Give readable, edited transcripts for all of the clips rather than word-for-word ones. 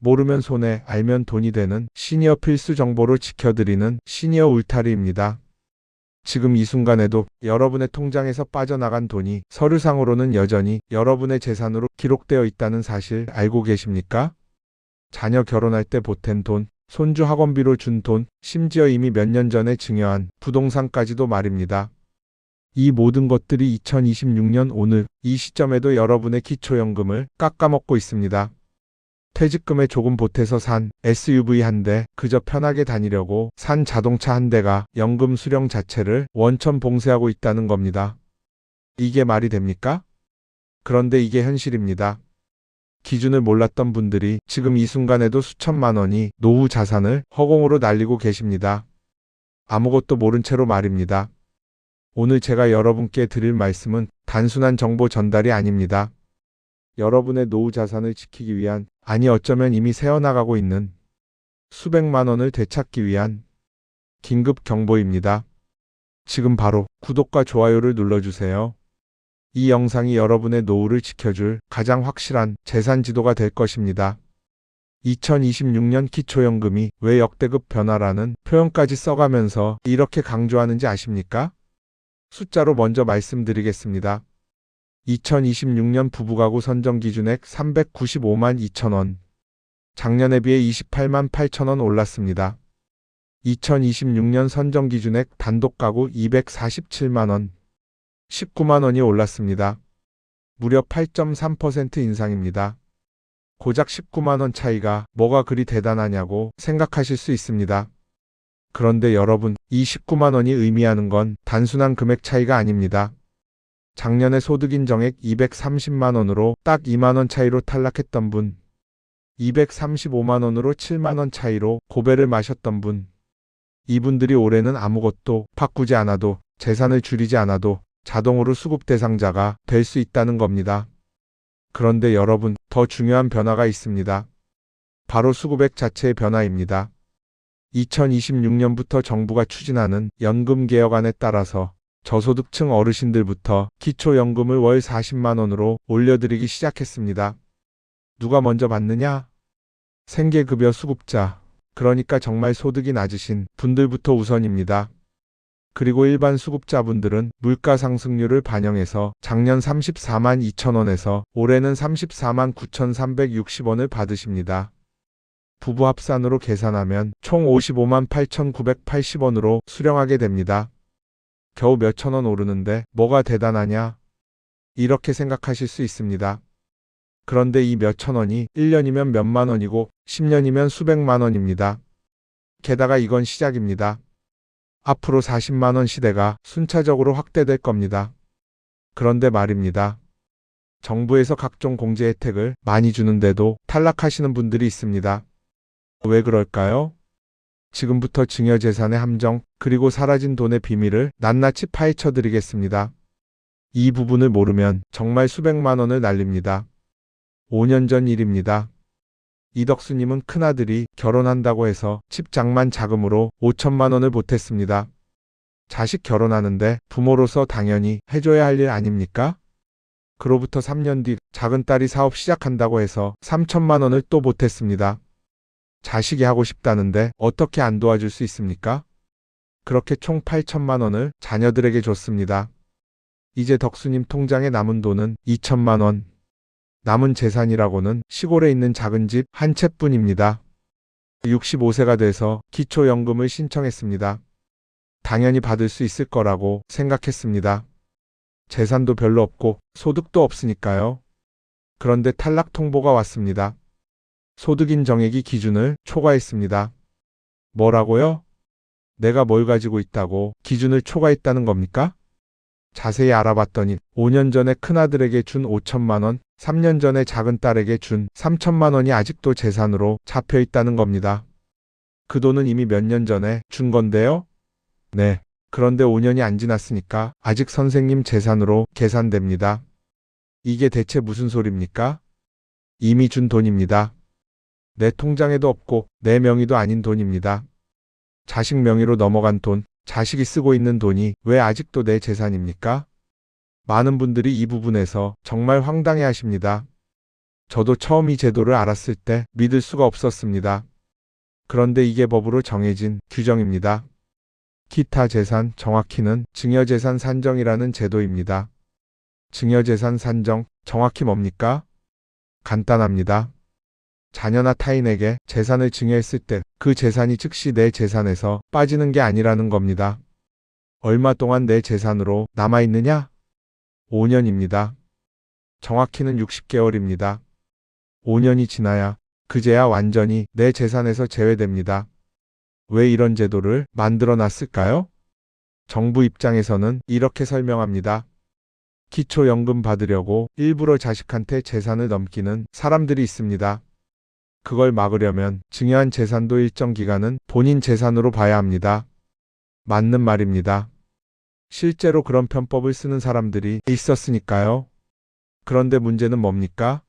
모르면 손해, 알면 돈이 되는 시니어 필수 정보를 지켜드리는 시니어 울타리입니다. 지금 이 순간에도 여러분의 통장에서 빠져나간 돈이 서류상으로는 여전히 여러분의 재산으로 기록되어 있다는 사실 알고 계십니까? 자녀 결혼할 때 보탠 돈, 손주 학원비로 준 돈, 심지어 이미 몇 년 전에 증여한 부동산까지도 말입니다. 이 모든 것들이 2026년 오늘 이 시점에도 여러분의 기초연금을 깎아먹고 있습니다. 퇴직금에 조금 보태서 산 SUV 한 대, 그저 편하게 다니려고 산 자동차 한 대가 연금 수령 자체를 원천 봉쇄하고 있다는 겁니다. 이게 말이 됩니까? 그런데 이게 현실입니다. 기준을 몰랐던 분들이 지금 이 순간에도 수천만 원이 노후 자산을 허공으로 날리고 계십니다. 아무것도 모른 채로 말입니다. 오늘 제가 여러분께 드릴 말씀은 단순한 정보 전달이 아닙니다. 여러분의 노후 자산을 지키기 위한, 아니 어쩌면 이미 새어나가고 있는 수백만 원을 되찾기 위한 긴급 경보입니다. 지금 바로 구독과 좋아요를 눌러주세요. 이 영상이 여러분의 노후를 지켜줄 가장 확실한 재산 지도가 될 것입니다. 2026년 기초연금이 왜 역대급 변화라는 표현까지 써가면서 이렇게 강조하는지 아십니까? 숫자로 먼저 말씀드리겠습니다. 2026년 부부가구 선정기준액 395만 2천원. 작년에 비해 28만 8천원 올랐습니다. 2026년 선정기준액 단독가구 247만원. 19만원이 올랐습니다. 무려 8.3% 인상입니다. 고작 19만원 차이가 뭐가 그리 대단하냐고 생각하실 수 있습니다. 그런데 여러분, 이 19만원이 의미하는 건 단순한 금액 차이가 아닙니다. 작년에 소득 인정액 230만원으로 딱 2만원 차이로 탈락했던 분, 235만원으로 7만원 차이로 고배를 마셨던 분, 이분들이 올해는 아무것도 바꾸지 않아도, 재산을 줄이지 않아도 자동으로 수급 대상자가 될 수 있다는 겁니다. 그런데 여러분, 더 중요한 변화가 있습니다. 바로 수급액 자체의 변화입니다. 2026년부터 정부가 추진하는 연금개혁안에 따라서 저소득층 어르신들부터 기초연금을 월 40만 원으로 올려드리기 시작했습니다. 누가 먼저 받느냐? 생계급여 수급자, 그러니까 정말 소득이 낮으신 분들부터 우선입니다. 그리고 일반 수급자분들은 물가 상승률을 반영해서 작년 34만 2천 원에서 올해는 34만 9,360원을 받으십니다. 부부 합산으로 계산하면 총 55만 8,980원으로 수령하게 됩니다. 겨우 몇천 원 오르는데 뭐가 대단하냐? 이렇게 생각하실 수 있습니다. 그런데 이 몇천 원이 1년이면 몇만 원이고 10년이면 수백만 원입니다. 게다가 이건 시작입니다. 앞으로 40만 원 시대가 순차적으로 확대될 겁니다. 그런데 말입니다. 정부에서 각종 공제 혜택을 많이 주는데도 탈락하시는 분들이 있습니다. 왜 그럴까요? 지금부터 증여재산의 함정, 그리고 사라진 돈의 비밀을 낱낱이 파헤쳐 드리겠습니다. 이 부분을 모르면 정말 수백만 원을 날립니다. 5년 전 일입니다. 이덕수님은 큰아들이 결혼한다고 해서 집 장만 자금으로 5천만 원을 보탰습니다. 자식 결혼하는데 부모로서 당연히 해줘야 할 일 아닙니까? 그로부터 3년 뒤 작은딸이 사업 시작한다고 해서 3천만 원을 또 보탰습니다. 자식이 하고 싶다는데 어떻게 안 도와줄 수 있습니까? 그렇게 총 8천만 원을 자녀들에게 줬습니다. 이제 덕수님 통장에 남은 돈은 2천만 원. 남은 재산이라고는 시골에 있는 작은 집 한 채뿐입니다. 65세가 돼서 기초연금을 신청했습니다. 당연히 받을 수 있을 거라고 생각했습니다. 재산도 별로 없고 소득도 없으니까요. 그런데 탈락 통보가 왔습니다. 소득 인정액이 기준을 초과했습니다. 뭐라고요? 내가 뭘 가지고 있다고 기준을 초과했다는 겁니까? 자세히 알아봤더니 5년 전에 큰아들에게 준 5천만 원, 3년 전에 작은딸에게 준 3천만 원이 아직도 재산으로 잡혀 있다는 겁니다. 그 돈은 이미 몇 년 전에 준 건데요? 네. 그런데 5년이 안 지났으니까 아직 선생님 재산으로 계산됩니다. 이게 대체 무슨 소리입니까? 이미 준 돈입니다. 내 통장에도 없고 내 명의도 아닌 돈입니다. 자식 명의로 넘어간 돈, 자식이 쓰고 있는 돈이 왜 아직도 내 재산입니까? 많은 분들이 이 부분에서 정말 황당해 하십니다. 저도 처음 이 제도를 알았을 때 믿을 수가 없었습니다. 그런데 이게 법으로 정해진 규정입니다. 기타 재산, 정확히는 증여재산 산정이라는 제도입니다. 증여재산 산정, 정확히 뭡니까? 간단합니다. 자녀나 타인에게 재산을 증여했을 때 그 재산이 즉시 내 재산에서 빠지는 게 아니라는 겁니다. 얼마 동안 내 재산으로 남아있느냐? 5년입니다. 정확히는 60개월입니다. 5년이 지나야 그제야 완전히 내 재산에서 제외됩니다. 왜 이런 제도를 만들어 놨을까요? 정부 입장에서는 이렇게 설명합니다. 기초연금 받으려고 일부러 자식한테 재산을 넘기는 사람들이 있습니다. 그걸 막으려면 증여한 재산도 일정 기간은 본인 재산으로 봐야 합니다. 맞는 말입니다. 실제로 그런 편법을 쓰는 사람들이 있었으니까요. 그런데 문제는 뭡니까?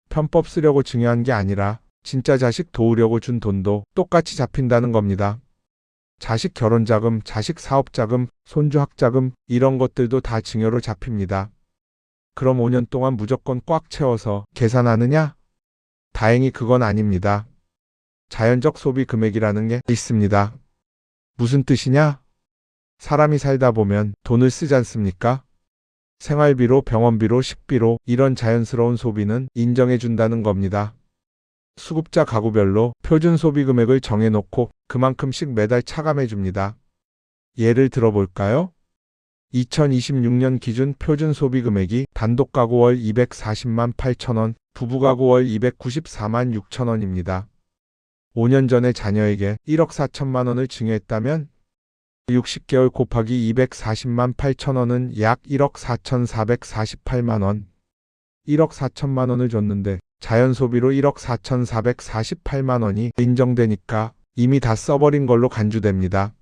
편법 쓰려고 증여한 게 아니라 진짜 자식 도우려고 준 돈도 똑같이 잡힌다는 겁니다. 자식 결혼자금, 자식 사업자금, 손주 학자금 이런 것들도 다 증여로 잡힙니다. 그럼 5년 동안 무조건 꽉 채워서 계산하느냐? 다행히 그건 아닙니다. 자연적 소비 금액이라는 게 있습니다. 무슨 뜻이냐? 사람이 살다 보면 돈을 쓰지 않습니까? 생활비로, 병원비로, 식비로 이런 자연스러운 소비는 인정해 준다는 겁니다. 수급자 가구별로 표준 소비 금액을 정해놓고 그만큼씩 매달 차감해 줍니다. 예를 들어볼까요? 2026년 기준 표준 소비 금액이 단독 가구 월 240만 8천 원, 부부 가구 월 294만 6천 원입니다. 5년 전에 자녀에게 1억 4천만 원을 증여했다면 60개월 곱하기 240만 8천 원은 약 1억 4,448만 원. 1억 4천만 원을 줬는데 자연 소비로 1억 4,448만 원이 인정되니까 이미 다 써버린 걸로 간주됩니다.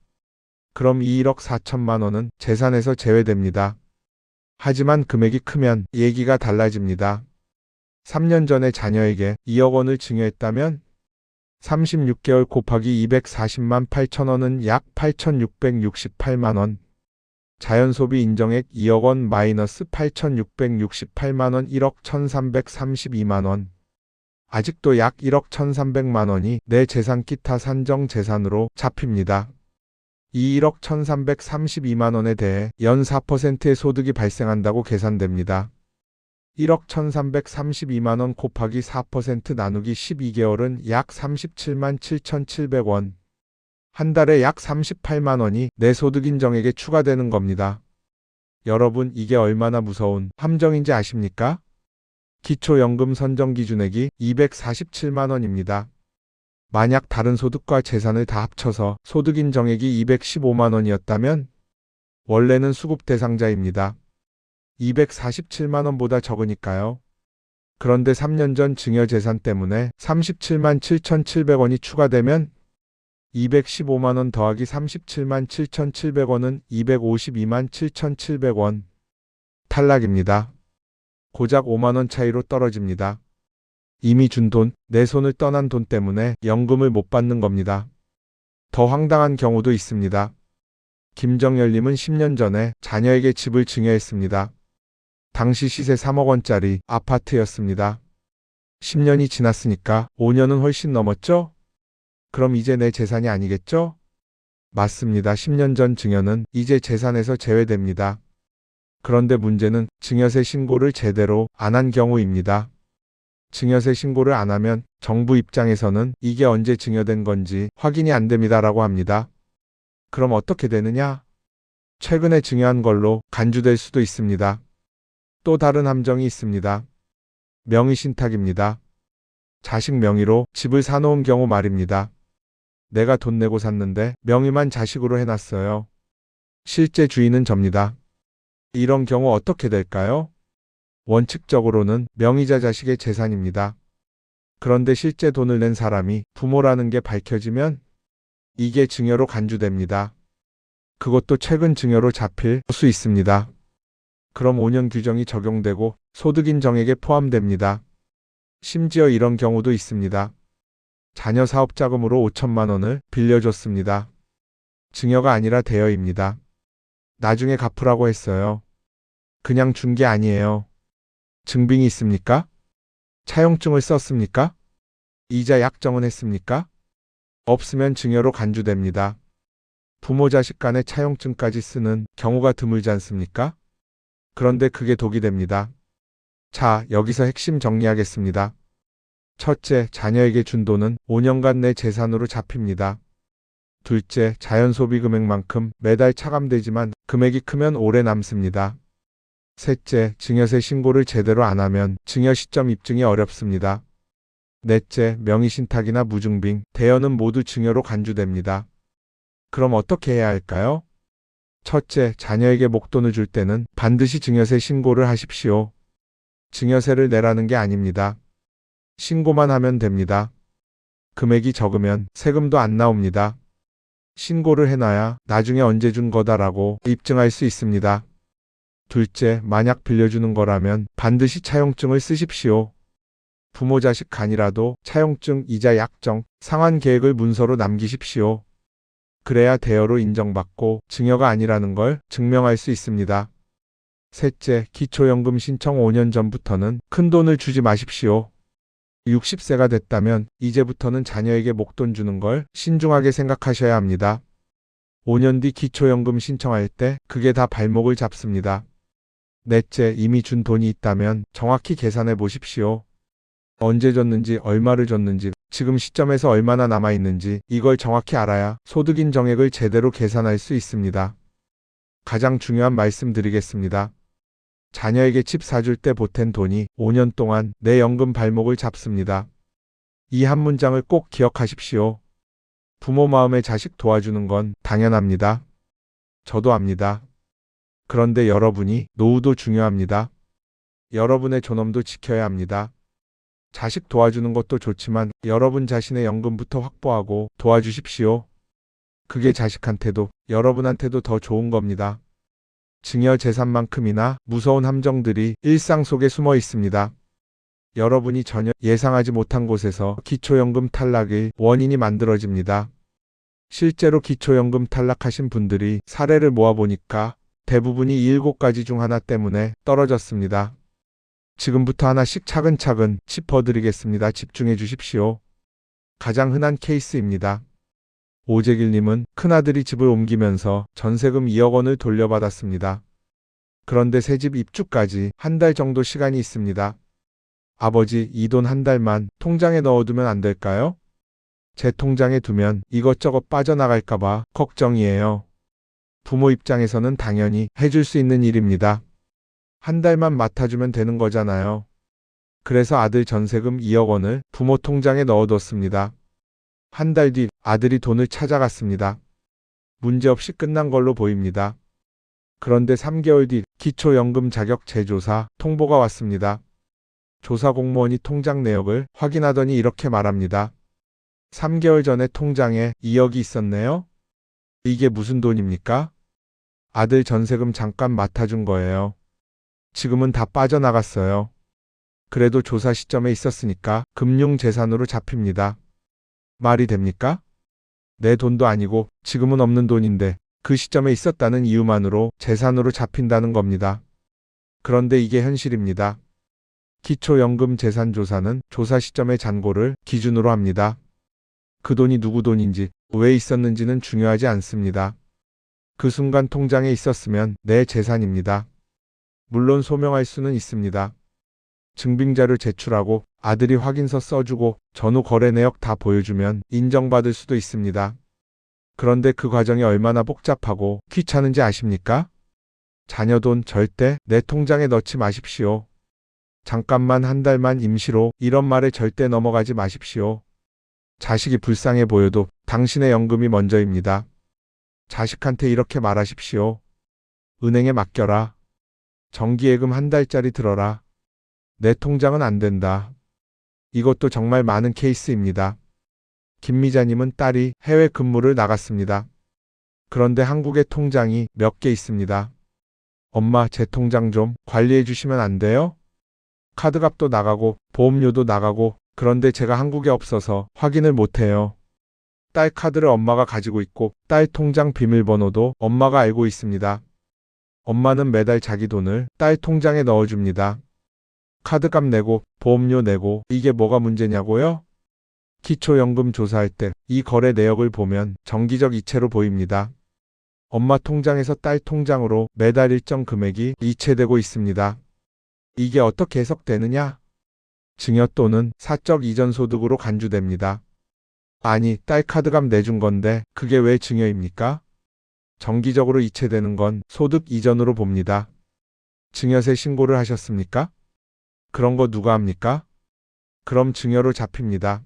그럼 이 1억 4천만 원은 재산에서 제외됩니다. 하지만 금액이 크면 얘기가 달라집니다. 3년 전에 자녀에게 2억 원을 증여했다면 36개월 곱하기 240만 8천 원은 약 8,668만 원. 자연소비 인정액 2억 원 마이너스 8,668만 원 1억 1,332만 원. 아직도 약 1억 1,300만 원이 내 재산 기타 산정 재산으로 잡힙니다. 이 1억 1,332만 원에 대해 연 4%의 소득이 발생한다고 계산됩니다. 1억 1,332만 원 곱하기 4% 나누기 12개월은 약 37만 7,700원. 한 달에 약 38만 원이 내 소득 인정액에 추가되는 겁니다. 여러분, 이게 얼마나 무서운 함정인지 아십니까? 기초연금 선정 기준액이 247만 원입니다. 만약 다른 소득과 재산을 다 합쳐서 소득 인정액이 215만 원이었다면 원래는 수급 대상자입니다. 247만 원보다 적으니까요. 그런데 3년 전 증여 재산 때문에 37만 7,700원이 추가되면 215만 원 더하기 37만 7,700원은 252만 7,700원. 탈락입니다. 고작 5만 원 차이로 떨어집니다. 이미 준 돈, 내 손을 떠난 돈 때문에 연금을 못 받는 겁니다. 더 황당한 경우도 있습니다. 김정열님은 10년 전에 자녀에게 집을 증여했습니다. 당시 시세 3억 원짜리 아파트였습니다. 10년이 지났으니까 5년은 훨씬 넘었죠? 그럼 이제 내 재산이 아니겠죠? 맞습니다. 10년 전 증여는 이제 재산에서 제외됩니다. 그런데 문제는 증여세 신고를 제대로 안 한 경우입니다. 증여세 신고를 안 하면 정부 입장에서는 이게 언제 증여된 건지 확인이 안 됩니다라고 합니다. 그럼 어떻게 되느냐? 최근에 증여한 걸로 간주될 수도 있습니다. 또 다른 함정이 있습니다. 명의신탁입니다. 자식 명의로 집을 사놓은 경우 말입니다. 내가 돈 내고 샀는데 명의만 자식으로 해놨어요. 실제 주인은 접니다. 이런 경우 어떻게 될까요? 원칙적으로는 명의자 자식의 재산입니다. 그런데 실제 돈을 낸 사람이 부모라는 게 밝혀지면 이게 증여로 간주됩니다. 그것도 최근 증여로 잡힐 수 있습니다. 그럼 5년 규정이 적용되고 소득인정액에 포함됩니다. 심지어 이런 경우도 있습니다. 자녀 사업자금으로 5천만 원을 빌려줬습니다. 증여가 아니라 대여입니다. 나중에 갚으라고 했어요. 그냥 준 게 아니에요. 증빙이 있습니까? 차용증을 썼습니까? 이자 약정은 했습니까? 없으면 증여로 간주됩니다. 부모 자식 간의 차용증까지 쓰는 경우가 드물지 않습니까? 그런데 그게 독이 됩니다. 자, 여기서 핵심 정리하겠습니다. 첫째, 자녀에게 준 돈은 5년간 내 재산으로 잡힙니다. 둘째, 자연소비 금액만큼 매달 차감되지만 금액이 크면 오래 남습니다. 셋째, 증여세 신고를 제대로 안 하면 증여 시점 입증이 어렵습니다. 넷째, 명의신탁이나 무증빙, 대여는 모두 증여로 간주됩니다. 그럼 어떻게 해야 할까요? 첫째, 자녀에게 목돈을 줄 때는 반드시 증여세 신고를 하십시오. 증여세를 내라는 게 아닙니다. 신고만 하면 됩니다. 금액이 적으면 세금도 안 나옵니다. 신고를 해놔야 나중에 언제 준 거다라고 입증할 수 있습니다. 둘째, 만약 빌려주는 거라면 반드시 차용증을 쓰십시오. 부모 자식 간이라도 차용증, 이자 약정, 상환 계획을 문서로 남기십시오. 그래야 대여로 인정받고 증여가 아니라는 걸 증명할 수 있습니다. 셋째, 기초연금 신청 5년 전부터는 큰 돈을 주지 마십시오. 60세가 됐다면 이제부터는 자녀에게 목돈 주는 걸 신중하게 생각하셔야 합니다. 5년 뒤 기초연금 신청할 때 그게 다 발목을 잡습니다. 넷째, 이미 준 돈이 있다면 정확히 계산해 보십시오. 언제 줬는지, 얼마를 줬는지, 지금 시점에서 얼마나 남아있는지 이걸 정확히 알아야 소득인 정액을 제대로 계산할 수 있습니다. 가장 중요한 말씀 드리겠습니다. 자녀에게 집 사줄 때 보탠 돈이 5년 동안 내 연금 발목을 잡습니다. 이 한 문장을 꼭 기억하십시오. 부모 마음에 자식 도와주는 건 당연합니다. 저도 압니다. 그런데 여러분이 노후도 중요합니다. 여러분의 존엄도 지켜야 합니다. 자식 도와주는 것도 좋지만 여러분 자신의 연금부터 확보하고 도와주십시오. 그게 자식한테도 여러분한테도 더 좋은 겁니다. 증여 재산만큼이나 무서운 함정들이 일상 속에 숨어 있습니다. 여러분이 전혀 예상하지 못한 곳에서 기초연금 탈락의 원인이 만들어집니다. 실제로 기초연금 탈락하신 분들이 사례를 모아보니까 대부분이 7가지 중 하나 때문에 떨어졌습니다. 지금부터 하나씩 차근차근 짚어드리겠습니다. 집중해 주십시오. 가장 흔한 케이스입니다. 오재길님은 큰아들이 집을 옮기면서 전세금 2억 원을 돌려받았습니다. 그런데 새집 입주까지 한 달 정도 시간이 있습니다. 아버지, 이 돈 한 달만 통장에 넣어두면 안 될까요? 제 통장에 두면 이것저것 빠져나갈까봐 걱정이에요. 부모 입장에서는 당연히 해줄 수 있는 일입니다. 한 달만 맡아주면 되는 거잖아요. 그래서 아들 전세금 2억 원을 부모 통장에 넣어뒀습니다. 한 달 뒤 아들이 돈을 찾아갔습니다. 문제없이 끝난 걸로 보입니다. 그런데 3개월 뒤 기초연금 자격 재조사 통보가 왔습니다. 조사 공무원이 통장 내역을 확인하더니 이렇게 말합니다. 3개월 전에 통장에 2억이 있었네요? 이게 무슨 돈입니까? 아들 전세금 잠깐 맡아준 거예요. 지금은 다 빠져나갔어요. 그래도 조사 시점에 있었으니까 금융재산으로 잡힙니다. 말이 됩니까? 내 돈도 아니고 지금은 없는 돈인데 그 시점에 있었다는 이유만으로 재산으로 잡힌다는 겁니다. 그런데 이게 현실입니다. 기초연금 재산조사는 조사 시점의 잔고를 기준으로 합니다. 그 돈이 누구 돈인지, 왜 있었는지는 중요하지 않습니다. 그 순간 통장에 있었으면 내 재산입니다. 물론 소명할 수는 있습니다. 증빙자료 제출하고 아들이 확인서 써주고 전후 거래 내역 다 보여주면 인정받을 수도 있습니다. 그런데 그 과정이 얼마나 복잡하고 귀찮은지 아십니까? 자녀 돈 절대 내 통장에 넣지 마십시오. 잠깐만 한 달만 임시로 이런 말에 절대 넘어가지 마십시오. 자식이 불쌍해 보여도 당신의 연금이 먼저입니다. 자식한테 이렇게 말하십시오. 은행에 맡겨라. 정기예금 한 달짜리 들어라. 내 통장은 안 된다. 이것도 정말 많은 케이스입니다. 김미자님은 딸이 해외 근무를 나갔습니다. 그런데 한국에 통장이 몇 개 있습니다. 엄마, 제 통장 좀 관리해 주시면 안 돼요? 카드값도 나가고 보험료도 나가고 그런데 제가 한국에 없어서 확인을 못해요. 딸 카드를 엄마가 가지고 있고 딸 통장 비밀번호도 엄마가 알고 있습니다. 엄마는 매달 자기 돈을 딸 통장에 넣어줍니다. 카드값 내고 보험료 내고 이게 뭐가 문제냐고요? 기초연금 조사할 때 이 거래 내역을 보면 정기적 이체로 보입니다. 엄마 통장에서 딸 통장으로 매달 일정 금액이 이체되고 있습니다. 이게 어떻게 해석되느냐? 증여 또는 사적 이전 소득으로 간주됩니다. 아니, 딸 카드값 내준 건데 그게 왜 증여입니까? 정기적으로 이체되는 건 소득 이전으로 봅니다. 증여세 신고를 하셨습니까? 그런 거 누가 합니까? 그럼 증여로 잡힙니다.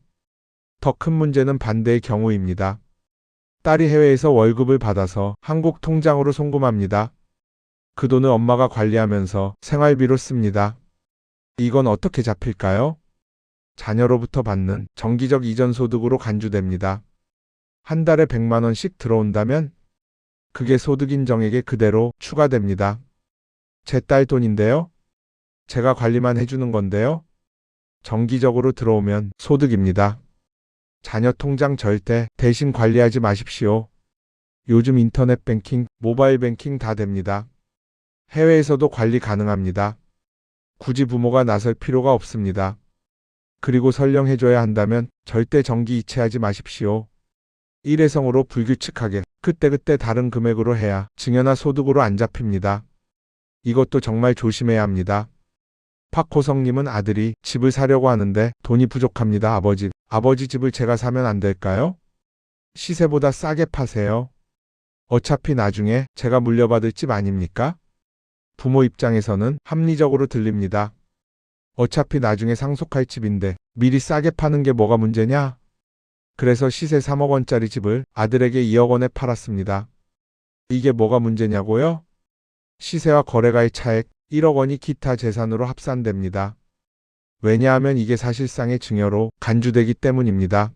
더 큰 문제는 반대의 경우입니다. 딸이 해외에서 월급을 받아서 한국 통장으로 송금합니다. 그 돈을 엄마가 관리하면서 생활비로 씁니다. 이건 어떻게 잡힐까요? 자녀로부터 받는 정기적 이전 소득으로 간주됩니다. 한 달에 100만 원씩 들어온다면 그게 소득 인정액에 그대로 추가됩니다. 제 딸 돈인데요. 제가 관리만 해주는 건데요. 정기적으로 들어오면 소득입니다. 자녀 통장 절대 대신 관리하지 마십시오. 요즘 인터넷 뱅킹, 모바일 뱅킹 다 됩니다. 해외에서도 관리 가능합니다. 굳이 부모가 나설 필요가 없습니다. 그리고 설령 해줘야 한다면 절대 정기 이체하지 마십시오. 일회성으로 불규칙하게 그때그때 다른 금액으로 해야 증여나 소득으로 안 잡힙니다. 이것도 정말 조심해야 합니다. 박호성님은 아들이 집을 사려고 하는데 돈이 부족합니다. 아버지 집을 제가 사면 안 될까요? 시세보다 싸게 파세요. 어차피 나중에 제가 물려받을 집 아닙니까? 부모 입장에서는 합리적으로 들립니다. 어차피 나중에 상속할 집인데 미리 싸게 파는 게 뭐가 문제냐? 그래서 시세 3억 원짜리 집을 아들에게 2억 원에 팔았습니다. 이게 뭐가 문제냐고요? 시세와 거래가의 차액 1억 원이 기타 재산으로 합산됩니다. 왜냐하면 이게 사실상의 증여로 간주되기 때문입니다.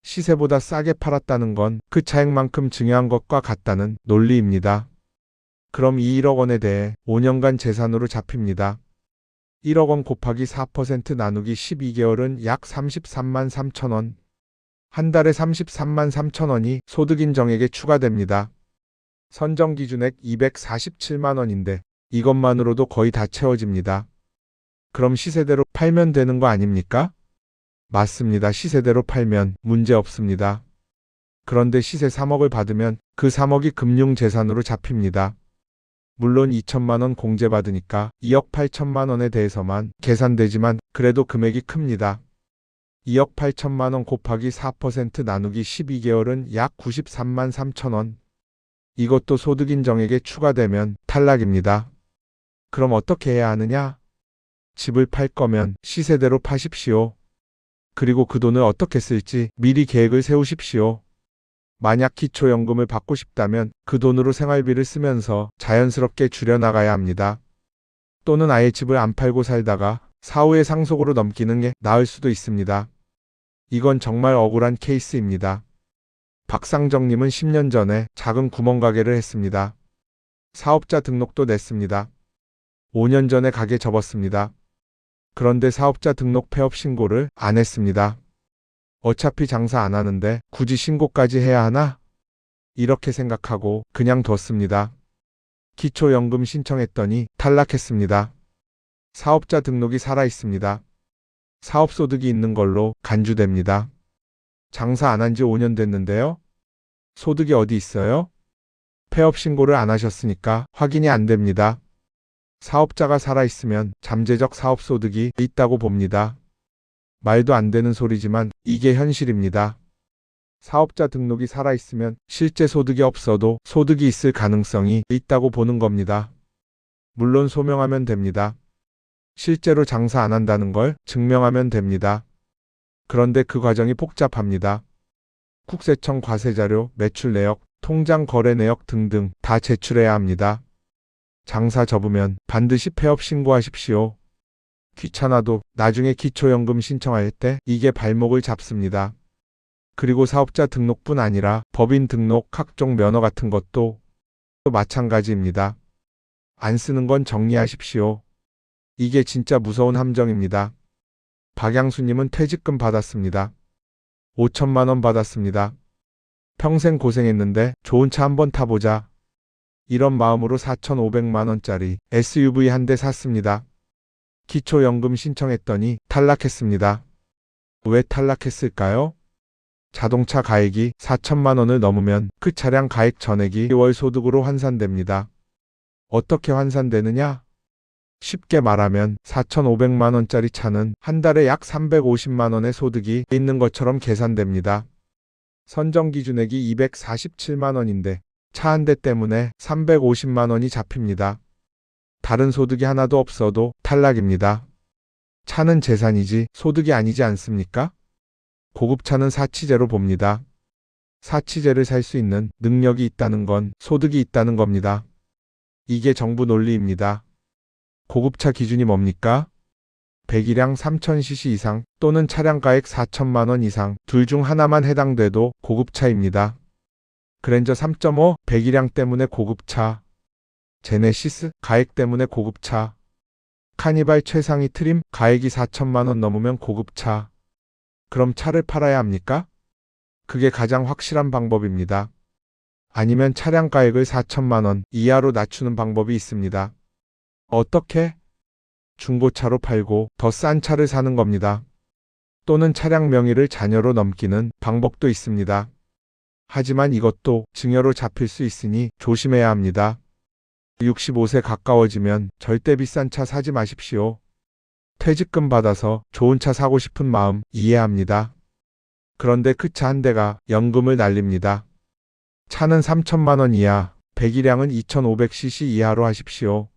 시세보다 싸게 팔았다는 건 그 차액만큼 증여한 것과 같다는 논리입니다. 그럼 이 1억 원에 대해 5년간 재산으로 잡힙니다. 1억 원 곱하기 4% 나누기 12개월은 약 33만 3천 원. 한 달에 33만 3천 원이 소득인정액에 추가됩니다. 선정 기준액 247만 원인데 이것만으로도 거의 다 채워집니다. 그럼 시세대로 팔면 되는 거 아닙니까? 맞습니다. 시세대로 팔면 문제 없습니다. 그런데 시세 3억을 받으면 그 3억이 금융재산으로 잡힙니다. 물론 2천만 원 공제받으니까 2억 8천만 원에 대해서만 계산되지만 그래도 금액이 큽니다. 2억 8천만 원 곱하기 4% 나누기 12개월은 약 93만 3천 원. 이것도 소득인정액에 추가되면 탈락입니다. 그럼 어떻게 해야 하느냐? 집을 팔 거면 시세대로 파십시오. 그리고 그 돈을 어떻게 쓸지 미리 계획을 세우십시오. 만약 기초연금을 받고 싶다면 그 돈으로 생활비를 쓰면서 자연스럽게 줄여나가야 합니다. 또는 아예 집을 안 팔고 살다가 사후에 상속으로 넘기는 게 나을 수도 있습니다. 이건 정말 억울한 케이스입니다. 박상정님은 10년 전에 작은 구멍가게를 했습니다. 사업자 등록도 냈습니다. 5년 전에 가게 접었습니다. 그런데 사업자 등록 폐업 신고를 안 했습니다. 어차피 장사 안 하는데 굳이 신고까지 해야 하나? 이렇게 생각하고 그냥 뒀습니다. 기초연금 신청했더니 탈락했습니다. 사업자 등록이 살아 있습니다. 사업소득이 있는 걸로 간주됩니다. 장사 안 한 지 5년 됐는데요. 소득이 어디 있어요? 폐업 신고를 안 하셨으니까 확인이 안 됩니다. 사업자가 살아있으면 잠재적 사업소득이 있다고 봅니다. 말도 안 되는 소리지만 이게 현실입니다. 사업자 등록이 살아있으면 실제 소득이 없어도 소득이 있을 가능성이 있다고 보는 겁니다. 물론 소명하면 됩니다. 실제로 장사 안 한다는 걸 증명하면 됩니다. 그런데 그 과정이 복잡합니다. 국세청 과세자료, 매출 내역, 통장 거래 내역 등등 다 제출해야 합니다. 장사 접으면 반드시 폐업 신고하십시오. 귀찮아도 나중에 기초연금 신청할 때 이게 발목을 잡습니다. 그리고 사업자 등록뿐 아니라 법인 등록, 각종 면허 같은 것도 마찬가지입니다. 안 쓰는 건 정리하십시오. 이게 진짜 무서운 함정입니다. 박양수님은 퇴직금 받았습니다. 5천만 원 받았습니다. 평생 고생했는데 좋은 차 한번 타보자. 이런 마음으로 4,500만 원짜리 SUV 한 대 샀습니다. 기초연금 신청했더니 탈락했습니다. 왜 탈락했을까요? 자동차 가액이 4천만 원을 넘으면 그 차량 가액 전액이 월 소득으로 환산됩니다. 어떻게 환산되느냐? 쉽게 말하면 4,500만 원짜리 차는 한 달에 약 350만 원의 소득이 있는 것처럼 계산됩니다. 선정 기준액이 247만 원인데 차 한 대 때문에 350만 원이 잡힙니다. 다른 소득이 하나도 없어도 탈락입니다. 차는 재산이지 소득이 아니지 않습니까? 고급차는 사치제로 봅니다. 사치제를 살 수 있는 능력이 있다는 건 소득이 있다는 겁니다. 이게 정부 논리입니다. 고급차 기준이 뭡니까? 배기량 3000cc 이상 또는 차량가액 4천만 원 이상 둘 중 하나만 해당돼도 고급차입니다. 그랜저 3.5 배기량 때문에 고급차, 제네시스 가액 때문에 고급차, 카니발 최상위 트림 가액이 4천만 원 넘으면 고급차. 그럼 차를 팔아야 합니까? 그게 가장 확실한 방법입니다. 아니면 차량 가액을 4천만 원 이하로 낮추는 방법이 있습니다. 어떻게? 중고차로 팔고 더 싼 차를 사는 겁니다. 또는 차량 명의를 자녀로 넘기는 방법도 있습니다. 하지만 이것도 증여로 잡힐 수 있으니 조심해야 합니다. 65세 가까워지면 절대 비싼 차 사지 마십시오. 퇴직금 받아서 좋은 차 사고 싶은 마음 이해합니다. 그런데 그 차 한 대가 연금을 날립니다. 차는 3천만 원 이하, 배기량은 2500cc 이하로 하십시오.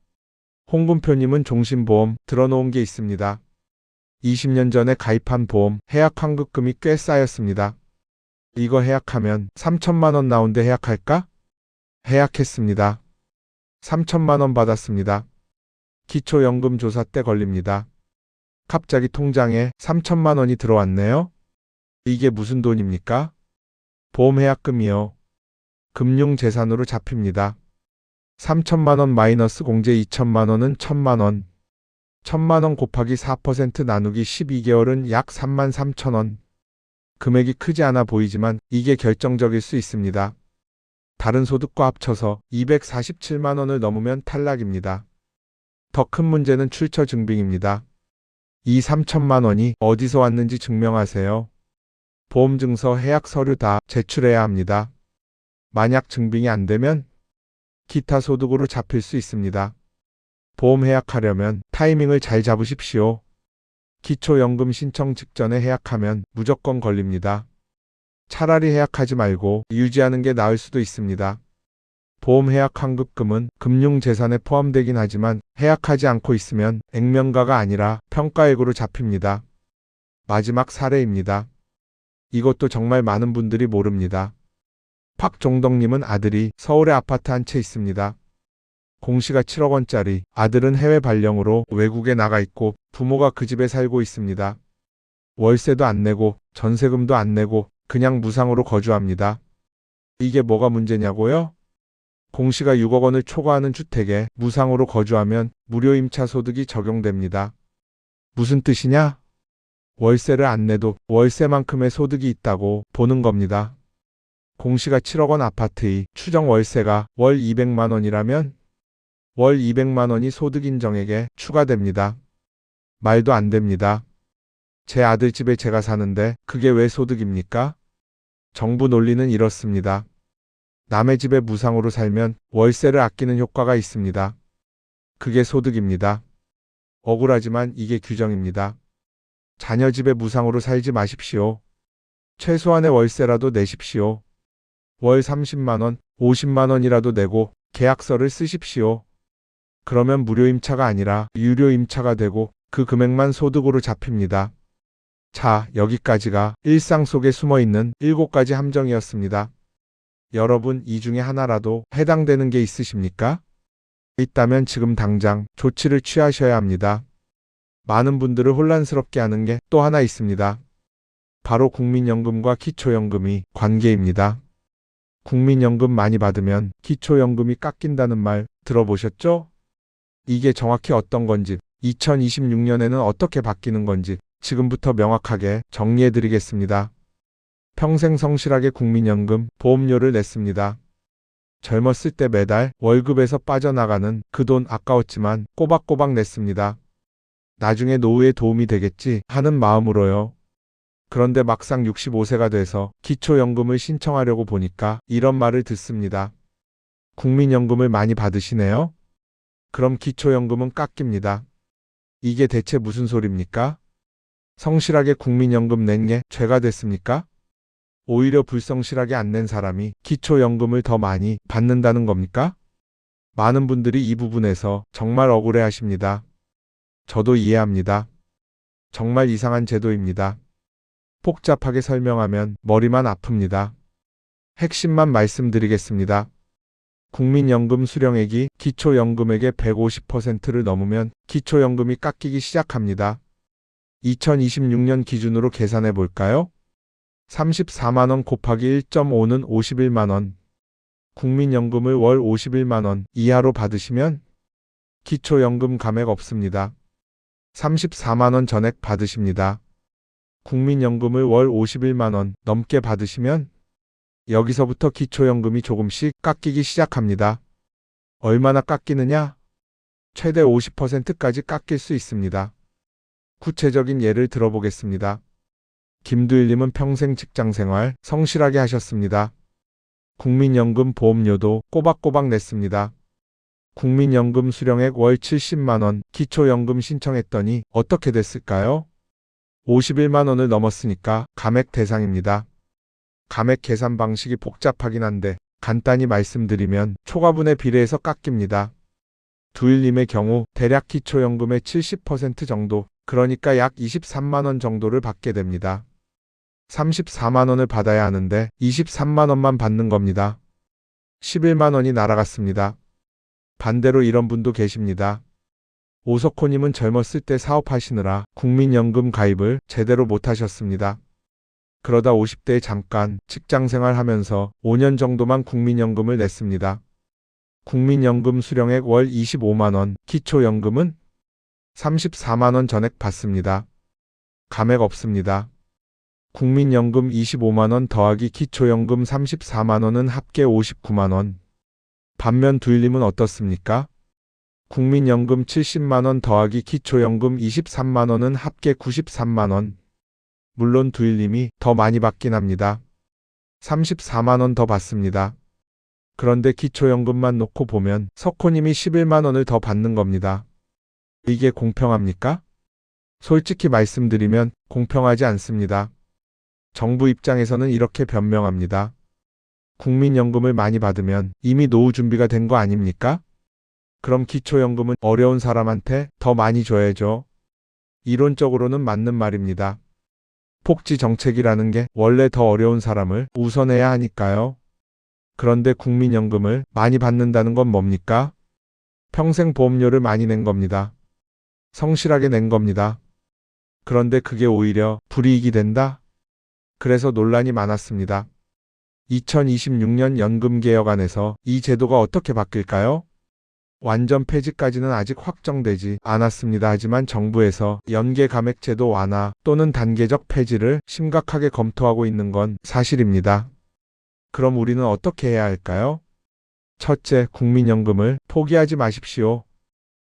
홍금표님은 종신보험 들어놓은 게 있습니다. 20년 전에 가입한 보험 해약 환급금이 꽤 쌓였습니다. 이거 해약하면 3천만 원 나온데 해약할까? 해약했습니다. 3천만 원 받았습니다. 기초연금 조사 때 걸립니다. 갑자기 통장에 3천만 원이 들어왔네요. 이게 무슨 돈입니까? 보험 해약금이요. 금융재산으로 잡힙니다. 3천만 원 마이너스 공제 2천만 원은 1천만 원. 1천만 원 곱하기 4% 나누기 12개월은 약 3만 3천 원. 금액이 크지 않아 보이지만 이게 결정적일 수 있습니다. 다른 소득과 합쳐서 247만 원을 넘으면 탈락입니다. 더 큰 문제는 출처 증빙입니다. 이 3천만 원이 어디서 왔는지 증명하세요. 보험증서 해약 서류 다 제출해야 합니다. 만약 증빙이 안 되면 기타 소득으로 잡힐 수 있습니다. 보험 해약하려면 타이밍을 잘 잡으십시오. 기초연금 신청 직전에 해약하면 무조건 걸립니다. 차라리 해약하지 말고 유지하는 게 나을 수도 있습니다. 보험 해약 환급금은 금융재산에 포함되긴 하지만 해약하지 않고 있으면 액면가가 아니라 평가액으로 잡힙니다. 마지막 사례입니다. 이것도 정말 많은 분들이 모릅니다. 박종덕님은 아들이 서울에 아파트 한 채 있습니다. 공시가 7억 원짜리, 아들은 해외 발령으로 외국에 나가 있고 부모가 그 집에 살고 있습니다. 월세도 안 내고 전세금도 안 내고 그냥 무상으로 거주합니다. 이게 뭐가 문제냐고요? 공시가 6억 원을 초과하는 주택에 무상으로 거주하면 무료 임차 소득이 적용됩니다. 무슨 뜻이냐? 월세를 안 내도 월세만큼의 소득이 있다고 보는 겁니다. 공시가 7억 원 아파트의 추정 월세가 월 200만 원이라면 월 200만 원이 소득 인정액에 추가됩니다. 말도 안 됩니다. 제 아들 집에 제가 사는데 그게 왜 소득입니까? 정부 논리는 이렇습니다. 남의 집에 무상으로 살면 월세를 아끼는 효과가 있습니다. 그게 소득입니다. 억울하지만 이게 규정입니다. 자녀 집에 무상으로 살지 마십시오. 최소한의 월세라도 내십시오. 월 30만 원, 50만 원이라도 내고 계약서를 쓰십시오. 그러면 무료 임차가 아니라 유료 임차가 되고 그 금액만 소득으로 잡힙니다. 자, 여기까지가 일상 속에 숨어있는 7가지 함정이었습니다. 여러분 이 중에 하나라도 해당되는 게 있으십니까? 있다면 지금 당장 조치를 취하셔야 합니다. 많은 분들을 혼란스럽게 하는 게 또 하나 있습니다. 바로 국민연금과 기초연금이 관계입니다. 국민연금 많이 받으면 기초연금이 깎인다는 말 들어보셨죠? 이게 정확히 어떤 건지, 2026년에는 어떻게 바뀌는 건지 지금부터 명확하게 정리해 드리겠습니다. 평생 성실하게 국민연금 보험료를 냈습니다. 젊었을 때 매달 월급에서 빠져나가는 그 돈 아까웠지만 꼬박꼬박 냈습니다. 나중에 노후에 도움이 되겠지 하는 마음으로요. 그런데 막상 65세가 돼서 기초연금을 신청하려고 보니까 이런 말을 듣습니다. 국민연금을 많이 받으시네요? 그럼 기초연금은 깎입니다. 이게 대체 무슨 소리입니까? 성실하게 국민연금 낸 게 죄가 됐습니까? 오히려 불성실하게 안 낸 사람이 기초연금을 더 많이 받는다는 겁니까? 많은 분들이 이 부분에서 정말 억울해 하십니다. 저도 이해합니다. 정말 이상한 제도입니다. 복잡하게 설명하면 머리만 아픕니다. 핵심만 말씀드리겠습니다. 국민연금 수령액이 기초연금액의 150%를 넘으면 기초연금이 깎이기 시작합니다. 2026년 기준으로 계산해 볼까요? 34만원 곱하기 1.5는 51만원. 국민연금을 월 51만원 이하로 받으시면 기초연금 감액 없습니다. 34만원 전액 받으십니다. 국민연금을 월 51만원 넘게 받으시면 여기서부터 기초연금이 조금씩 깎이기 시작합니다. 얼마나 깎이느냐? 최대 50%까지 깎일 수 있습니다. 구체적인 예를 들어보겠습니다. 김두일님은 평생 직장생활 성실하게 하셨습니다. 국민연금 보험료도 꼬박꼬박 냈습니다. 국민연금 수령액 월 70만원 기초연금 신청했더니 어떻게 됐을까요? 51만원을 넘었으니까 감액 대상입니다. 감액 계산 방식이 복잡하긴 한데 간단히 말씀드리면 초과분에 비례해서 깎입니다. 두일님의 경우 대략 기초연금의 70% 정도, 그러니까 약 23만원 정도를 받게 됩니다. 34만원을 받아야 하는데 23만원만 받는 겁니다. 11만원이 날아갔습니다. 반대로 이런 분도 계십니다. 오석호님은 젊었을 때 사업하시느라 국민연금 가입을 제대로 못하셨습니다. 그러다 50대에 잠깐 직장생활 하면서 5년 정도만 국민연금을 냈습니다. 국민연금 수령액 월 25만원, 기초연금은 34만원 전액 받습니다. 감액 없습니다. 국민연금 25만원 더하기 기초연금 34만원은 합계 59만원. 반면 두일님은 어떻습니까? 국민연금 70만원 더하기 기초연금 23만원은 합계 93만원. 물론 두일님이 더 많이 받긴 합니다. 34만원 더 받습니다. 그런데 기초연금만 놓고 보면 석호님이 11만원을 더 받는 겁니다. 이게 공평합니까? 솔직히 말씀드리면 공평하지 않습니다. 정부 입장에서는 이렇게 변명합니다. 국민연금을 많이 받으면 이미 노후 준비가 된 거 아닙니까? 그럼 기초연금은 어려운 사람한테 더 많이 줘야죠. 이론적으로는 맞는 말입니다. 복지 정책이라는 게 원래 더 어려운 사람을 우선해야 하니까요. 그런데 국민연금을 많이 받는다는 건 뭡니까? 평생 보험료를 많이 낸 겁니다. 성실하게 낸 겁니다. 그런데 그게 오히려 불이익이 된다? 그래서 논란이 많았습니다. 2026년 연금개혁안에서 이 제도가 어떻게 바뀔까요? 완전 폐지까지는 아직 확정되지 않았습니다. 하지만 정부에서 연계감액제도 완화 또는 단계적 폐지를 심각하게 검토하고 있는 건 사실입니다. 그럼 우리는 어떻게 해야 할까요? 첫째, 국민연금을 포기하지 마십시오.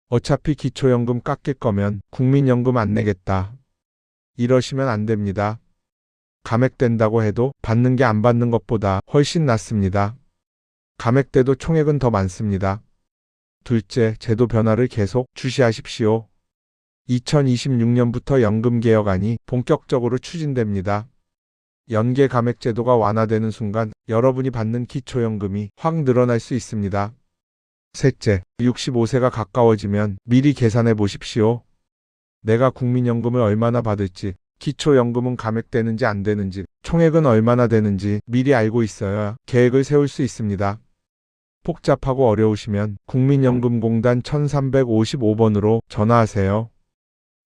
어차피 기초연금 깎일 거면 국민연금 안 내겠다. 이러시면 안 됩니다. 감액된다고 해도 받는 게 안 받는 것보다 훨씬 낫습니다. 감액돼도 총액은 더 많습니다. 둘째, 제도 변화를 계속 주시하십시오. 2026년부터 연금개혁안이 본격적으로 추진됩니다. 연계감액제도가 완화되는 순간 여러분이 받는 기초연금이 확 늘어날 수 있습니다. 셋째, 65세가 가까워지면 미리 계산해 보십시오. 내가 국민연금을 얼마나 받을지, 기초연금은 감액되는지 안 되는지, 총액은 얼마나 되는지 미리 알고 있어야 계획을 세울 수 있습니다. 복잡하고 어려우시면 국민연금공단 1355번으로 전화하세요.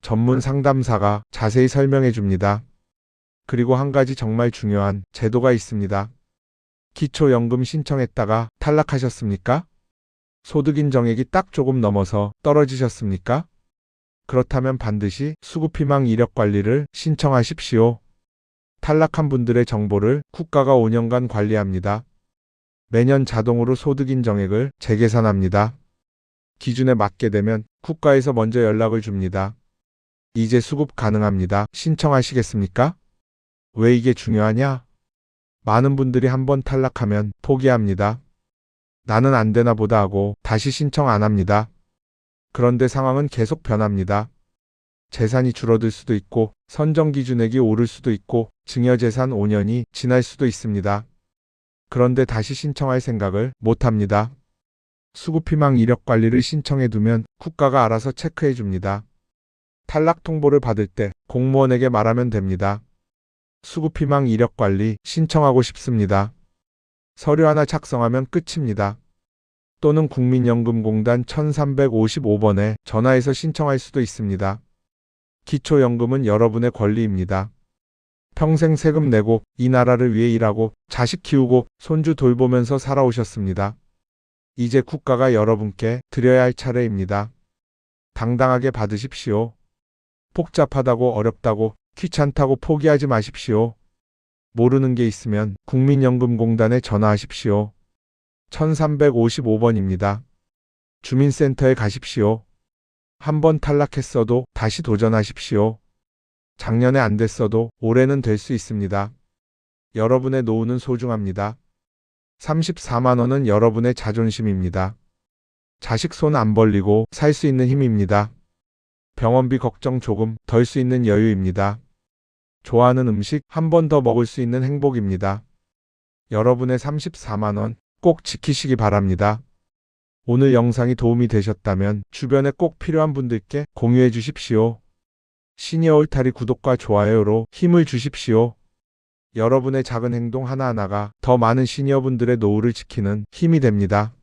전문 상담사가 자세히 설명해 줍니다. 그리고 한 가지 정말 중요한 제도가 있습니다. 기초연금 신청했다가 탈락하셨습니까? 소득인정액이 딱 조금 넘어서 떨어지셨습니까? 그렇다면 반드시 수급희망 이력관리를 신청하십시오. 탈락한 분들의 정보를 국가가 5년간 관리합니다. 매년 자동으로 소득인정액을 재계산합니다. 기준에 맞게 되면 국가에서 먼저 연락을 줍니다. 이제 수급 가능합니다. 신청하시겠습니까? 왜 이게 중요하냐? 많은 분들이 한번 탈락하면 포기합니다. 나는 안 되나 보다 하고 다시 신청 안 합니다. 그런데 상황은 계속 변합니다. 재산이 줄어들 수도 있고 선정 기준액이 오를 수도 있고 증여재산 5년이 지날 수도 있습니다. 그런데 다시 신청할 생각을 못 합니다. 수급희망 이력 관리를 신청해 두면 국가가 알아서 체크해 줍니다. 탈락 통보를 받을 때 공무원에게 말하면 됩니다. 수급희망 이력 관리 신청하고 싶습니다. 서류 하나 작성하면 끝입니다. 또는 국민연금공단 1355번에 전화해서 신청할 수도 있습니다. 기초연금은 여러분의 권리입니다. 평생 세금 내고 이 나라를 위해 일하고 자식 키우고 손주 돌보면서 살아오셨습니다. 이제 국가가 여러분께 드려야 할 차례입니다. 당당하게 받으십시오. 복잡하다고 어렵다고 귀찮다고 포기하지 마십시오. 모르는 게 있으면 국민연금공단에 전화하십시오. 1355번입니다. 주민센터에 가십시오. 한번 탈락했어도 다시 도전하십시오. 작년에 안 됐어도 올해는 될 수 있습니다. 여러분의 노후는 소중합니다. 34만 원은 여러분의 자존심입니다. 자식 손 안 벌리고 살 수 있는 힘입니다. 병원비 걱정 조금 덜 수 있는 여유입니다. 좋아하는 음식 한 번 더 먹을 수 있는 행복입니다. 여러분의 34만 원 꼭 지키시기 바랍니다. 오늘 영상이 도움이 되셨다면 주변에 꼭 필요한 분들께 공유해 주십시오. 시니어 울타리 구독과 좋아요로 힘을 주십시오. 여러분의 작은 행동 하나하나가 더 많은 시니어분들의 노후를 지키는 힘이 됩니다.